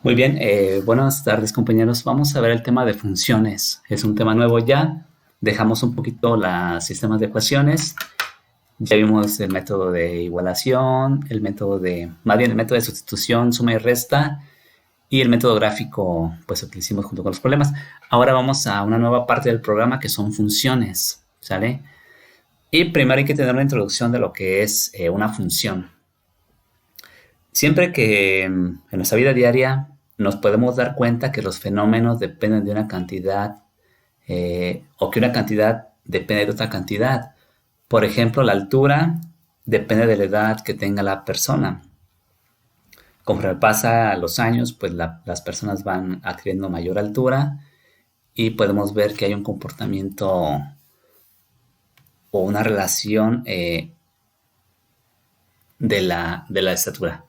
Muy bien, buenas tardes compañeros. Vamos a ver el tema de funciones. Es un tema nuevo ya. Dejamos un poquito los sistemas de ecuaciones. Ya vimos el método de igualación, más bien el método de sustitución, suma y resta, y el método gráfico, pues el que hicimos junto con los problemas. Ahora vamos a una nueva parte del programa que son funciones, ¿sale? Y primero hay que tener una introducción de lo que es una función. Siempre que en nuestra vida diaria nos podemos dar cuenta que los fenómenos dependen de una cantidad o que una cantidad depende de otra cantidad. Por ejemplo, la altura depende de la edad que tenga la persona. Conforme pasa los años, pues las personas van adquiriendo mayor altura y podemos ver que hay un comportamiento o una relación de la estatura.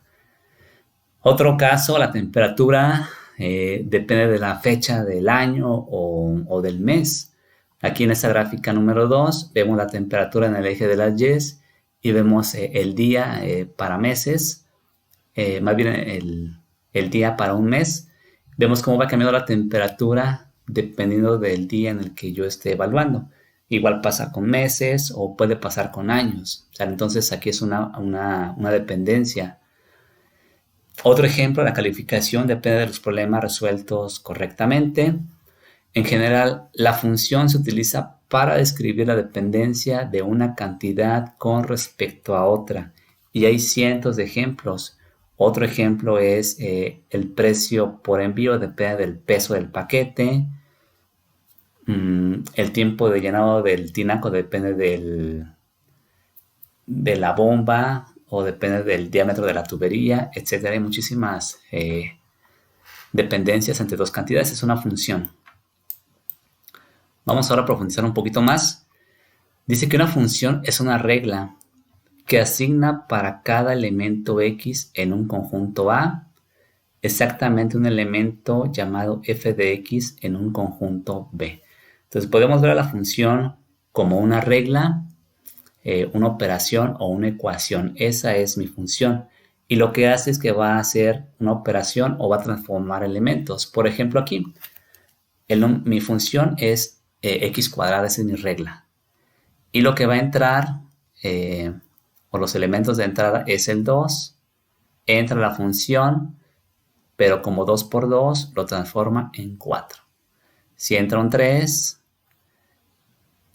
Otro caso, la temperatura depende de la fecha del año o del mes. Aquí en esta gráfica número 2 vemos la temperatura en el eje de las Y y vemos el día para meses, más bien el día para un mes. Vemos cómo va cambiando la temperatura dependiendo del día en el que yo esté evaluando. Igual pasa con meses o puede pasar con años. O sea, entonces aquí es una dependencia. Otro ejemplo, la calificación depende de los problemas resueltos correctamente. En general, la función se utiliza para describir la dependencia de una cantidad con respecto a otra. Y hay cientos de ejemplos. Otro ejemplo es el precio por envío depende del peso del paquete. El tiempo de llenado del tinaco depende de la bomba o depende del diámetro de la tubería, etcétera. Hay muchísimas dependencias entre dos cantidades. Es una función. Vamos ahora a profundizar un poquito más. Dice que una función es una regla que asigna para cada elemento X en un conjunto A exactamente un elemento llamado f de X en un conjunto B. Entonces podemos ver a la función como una regla, una operación o una ecuación. Esa es mi función. Y lo que hace es que va a hacer una operación o va a transformar elementos. Por ejemplo, aquí, mi función es x cuadrada, esa es mi regla. Y lo que va a entrar, o los elementos de entrada, es el 2. Entra la función, pero como 2 por 2 lo transforma en 4. Si entra un 3,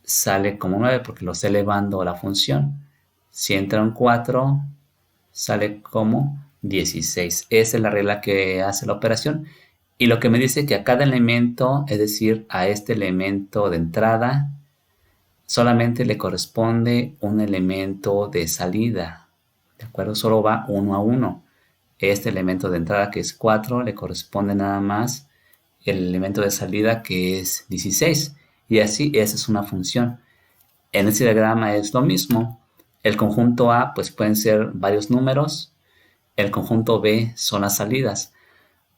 sale como 9 porque lo está elevando la función. Si entra un 4, sale como 16. Esa es la regla que hace la operación. Y lo que me dice que a cada elemento, es decir, a este elemento de entrada, solamente le corresponde un elemento de salida. ¿De acuerdo? Solo va uno a uno. Este elemento de entrada, que es 4, le corresponde nada más el elemento de salida, que es 16. Y así, esa es una función. En este diagrama es lo mismo. El conjunto A, pues pueden ser varios números. El conjunto B son las salidas.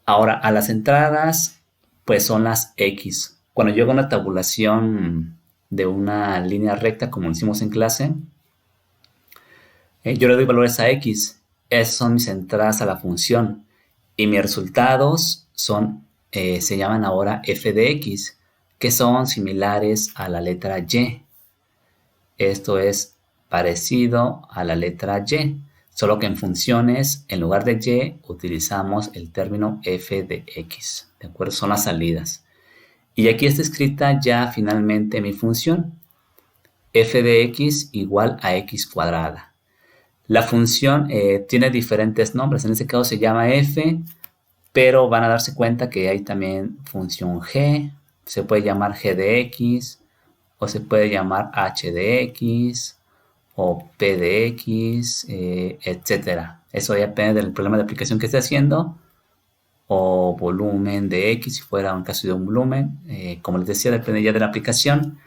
Ahora, a las entradas, pues son las X. Cuando yo hago una tabulación de una línea recta, como lo hicimos en clase, yo le doy valores a X. Esas son mis entradas a la función. Y mis resultados se llaman ahora f de X, que son similares a la letra Y. Esto es parecido a la letra Y, solo que en funciones, en lugar de Y, utilizamos el término f de X. ¿De acuerdo? Son las salidas. Y aquí está escrita ya finalmente mi función. F de X igual a X cuadrada. La función tiene diferentes nombres. En este caso se llama f, pero van a darse cuenta que hay también función g. Se puede llamar g de X, o se puede llamar h de X, o p de X, etcétera. Eso ya depende del problema de aplicación que esté haciendo, o volumen de X, si fuera un caso de un volumen. Como les decía, depende ya de la aplicación,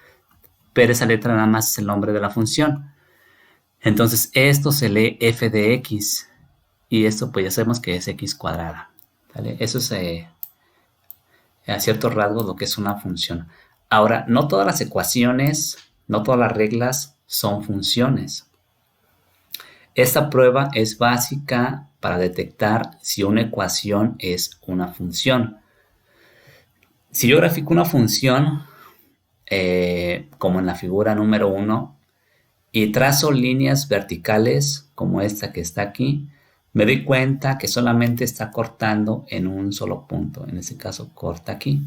pero esa letra nada más es el nombre de la función. Entonces esto se lee f de X, y esto pues ya sabemos que es X cuadrada. ¿Vale? Eso es a ciertos rasgos lo que es una función. Ahora, no todas las ecuaciones, no todas las reglas son funciones. Esta prueba es básica para detectar si una ecuación es una función. Si yo grafico una función, como en la figura número 1, y trazo líneas verticales, como esta que está aquí, me doy cuenta que solamente está cortando en un solo punto. En este caso, corta aquí.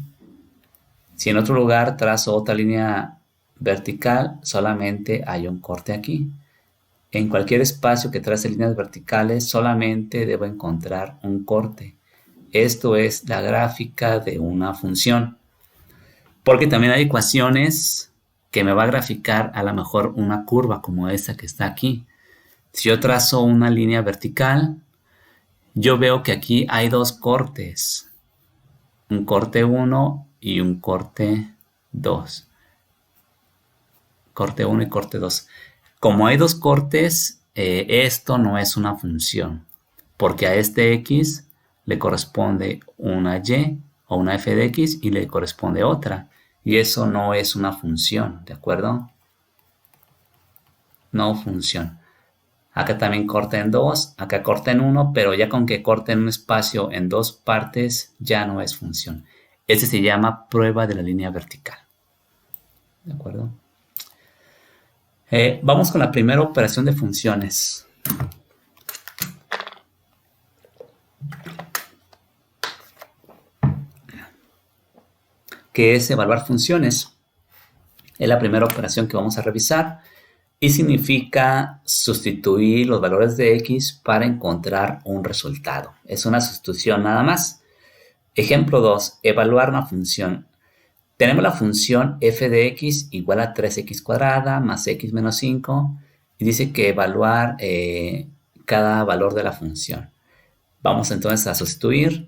Si en otro lugar trazo otra línea vertical, solamente hay un corte aquí. En cualquier espacio que trace líneas verticales, solamente debo encontrar un corte. Esto es la gráfica de una función. Porque también hay ecuaciones que me va a graficar a lo mejor una curva como esta que está aquí. Si yo trazo una línea vertical, yo veo que aquí hay dos cortes. Un corte 1 y un corte 2. Corte 1 y corte 2. Como hay dos cortes, esto no es una función, porque a este x le corresponde una y o una f de x y le corresponde otra, y eso no es una función, ¿de acuerdo? No función. Acá también corta en 2, acá corta en 1, pero ya con que corte en un espacio en dos partes ya no es función. Este se llama prueba de la línea vertical, ¿de acuerdo? Vamos con la primera operación de funciones. Que es evaluar funciones. Es la primera operación que vamos a revisar y significa sustituir los valores de x para encontrar un resultado. Es una sustitución nada más. Ejemplo 2. Evaluar una función. Tenemos la función f de x igual a 3x cuadrada más x menos 5 y dice que evaluar cada valor de la función. Vamos entonces a sustituir.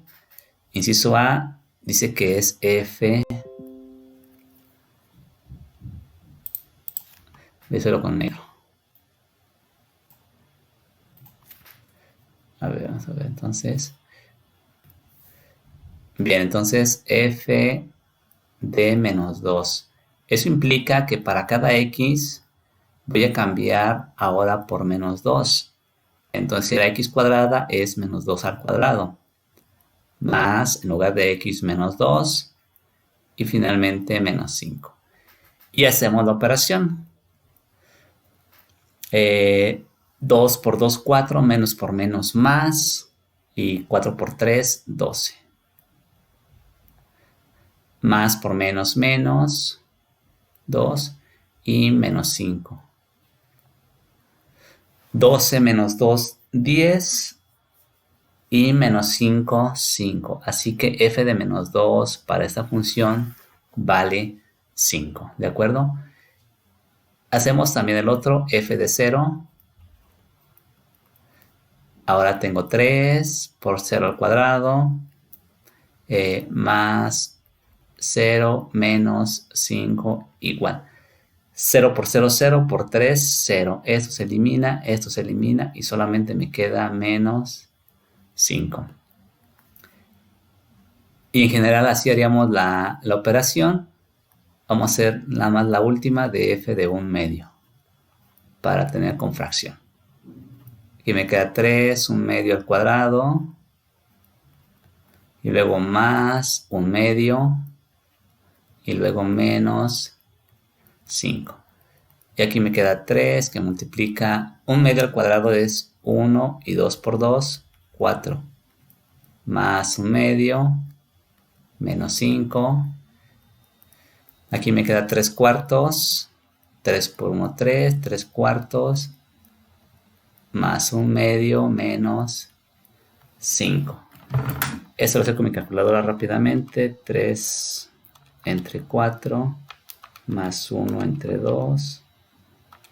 Inciso A dice que es f, voy a hacerlo con negro. A ver, vamos a ver entonces. Bien, entonces f de menos 2. Eso implica que para cada x voy a cambiar ahora por menos 2. Entonces la x cuadrada es menos 2 al cuadrado. Más, en lugar de x, menos 2. Y finalmente menos 5. Y hacemos la operación. 2 por 2, 4. Menos por menos, más. Y 4 por 3, 12. Más por menos, menos. 2 y menos 5. 12 menos 2, 10 y menos 5, 5. Así que f de menos 2 para esta función vale 5, ¿de acuerdo? Hacemos también el otro, f de 0. Ahora tengo 3 por 0 al cuadrado, más 0 menos 5 igual. 0 por 0, 0 por 3, 0. Esto se elimina y solamente me queda menos 5. Y en general así haríamos la operación. Vamos a hacer nada más la última de f de 1 medio para tener con fracción. Aquí me queda 3, 1 medio al cuadrado. Y luego más 1 medio. Y luego menos 5. Y aquí me queda 3 que multiplica 1 medio al cuadrado es 1 y 2 por 2, 4. Más 1 medio, menos 5. Aquí me queda 3 cuartos. 3 por 1, 3. 3 cuartos. Más 1 medio, menos 5. Esto lo hago con mi calculadora rápidamente. 3 entre 4. Más 1 entre 2.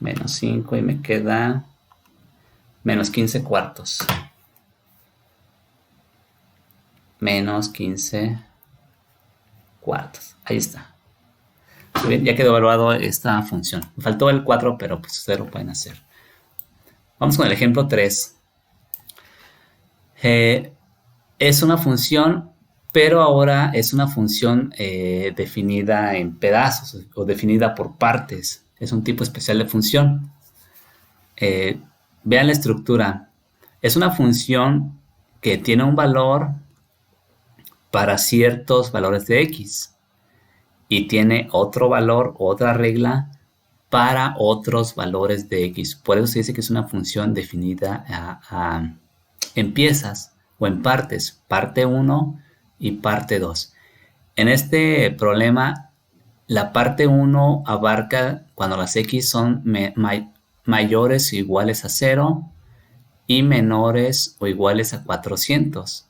Menos 5 y me queda menos 15 cuartos. Menos 15 cuartos. Ahí está. Bien, ya quedó evaluado esta función. Me faltó el 4, pero pues ustedes lo pueden hacer. Vamos con el ejemplo 3. Es una función, pero ahora es una función definida en pedazos o definida por partes. Es un tipo especial de función. Vean la estructura. Es una función que tiene un valor para ciertos valores de x y tiene otro valor, otra regla para otros valores de x. Por eso se dice que es una función definida en piezas o en partes, parte 1 y parte 2. En este problema, la parte 1 abarca cuando las x son mayores o iguales a 0 y menores o iguales a 400.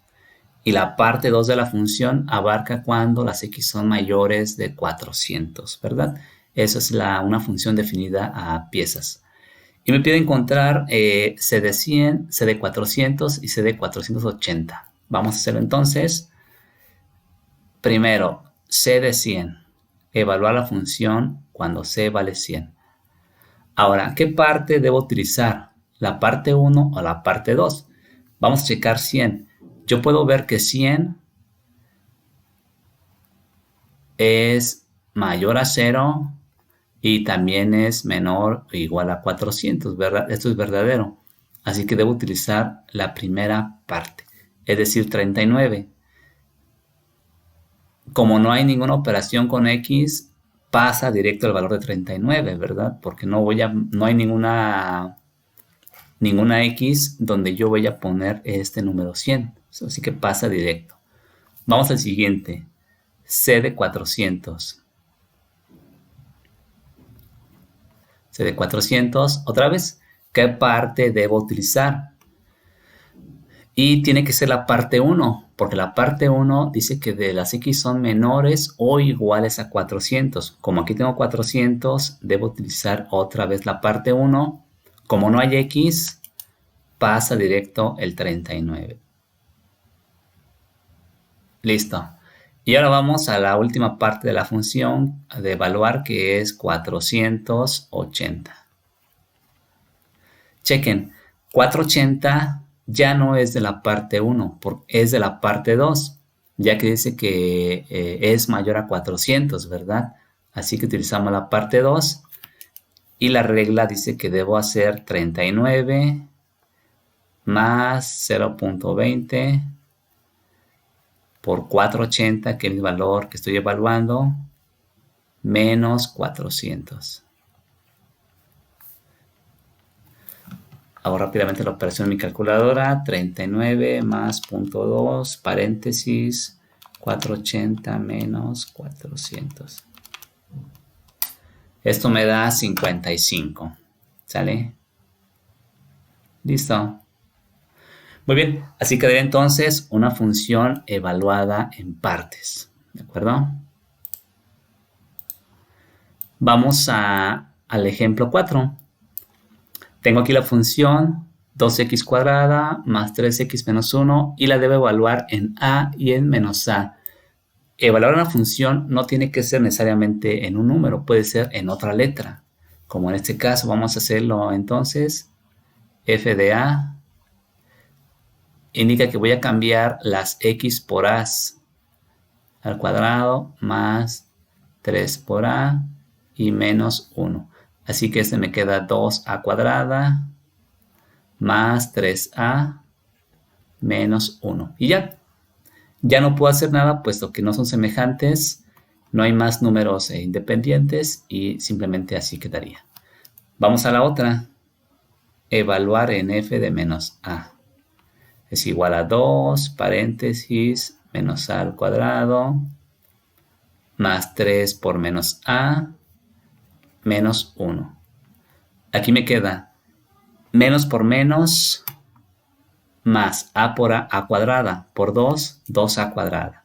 Y la parte 2 de la función abarca cuando las x son mayores de 400, ¿verdad? Esa es una función definida a piezas. Y me pide encontrar c de 100, c de 400 y c de 480. Vamos a hacerlo entonces. Primero, c de 100. Evaluar la función cuando c vale 100. Ahora, ¿qué parte debo utilizar? ¿La parte 1 o la parte 2? Vamos a checar 100. Yo puedo ver que 100 es mayor a 0 y también es menor o igual a 400, ¿verdad? Esto es verdadero. Así que debo utilizar la primera parte, es decir, 39. Como no hay ninguna operación con x, pasa directo al valor de 39, ¿verdad? Porque no hay ninguna x donde yo voy a poner este número 100. Así que pasa directo. Vamos al siguiente. C de 400. C de 400. Otra vez, ¿qué parte debo utilizar? Y tiene que ser la parte 1, porque la parte 1 dice que de las x son menores o iguales a 400. Como aquí tengo 400, debo utilizar otra vez la parte 1. Como no hay x, pasa directo el 39. Listo. Y ahora vamos a la última parte de la función de evaluar, que es 480. Chequen, 480 ya no es de la parte 1, es de la parte 2, ya que dice que es mayor a 400, ¿verdad? Así que utilizamos la parte 2 y la regla dice que debo hacer 39 más 0.20 por 480, que es el valor que estoy evaluando, menos 400. Hago rápidamente la operación en mi calculadora. 39 más 0.2, paréntesis, 480 menos 400. Esto me da 55. ¿Sale? Listo. Muy bien, así quedaría entonces una función evaluada en partes. ¿De acuerdo? Vamos al ejemplo 4. Tengo aquí la función 2x cuadrada más 3x menos 1 y la debo evaluar en a y en menos a. Evaluar una función no tiene que ser necesariamente en un número, puede ser en otra letra. Como en este caso, vamos a hacerlo entonces. F de a indica que voy a cambiar las x por a al cuadrado más 3 por a y menos 1. Así que este me queda 2a cuadrada más 3a menos 1. Y ya no puedo hacer nada puesto que no son semejantes, no hay más números independientes y simplemente así quedaría. Vamos a la otra. Evaluar en f de menos a. Es igual a 2, paréntesis, menos a al cuadrado, más 3 por menos a, menos 1. Aquí me queda menos por menos, más a por a cuadrada, por 2, 2a cuadrada.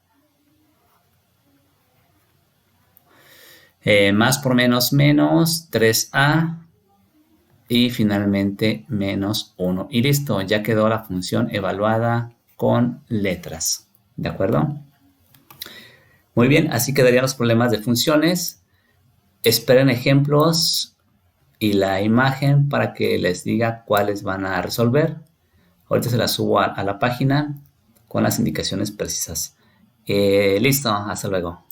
Más por menos, menos, 3a, y finalmente menos 1. Y listo, ya quedó la función evaluada con letras. ¿De acuerdo? Muy bien, así quedarían los problemas de funciones. Esperen ejemplos y la imagen para que les diga cuáles van a resolver. Ahorita se las subo a la página con las indicaciones precisas. Listo, hasta luego.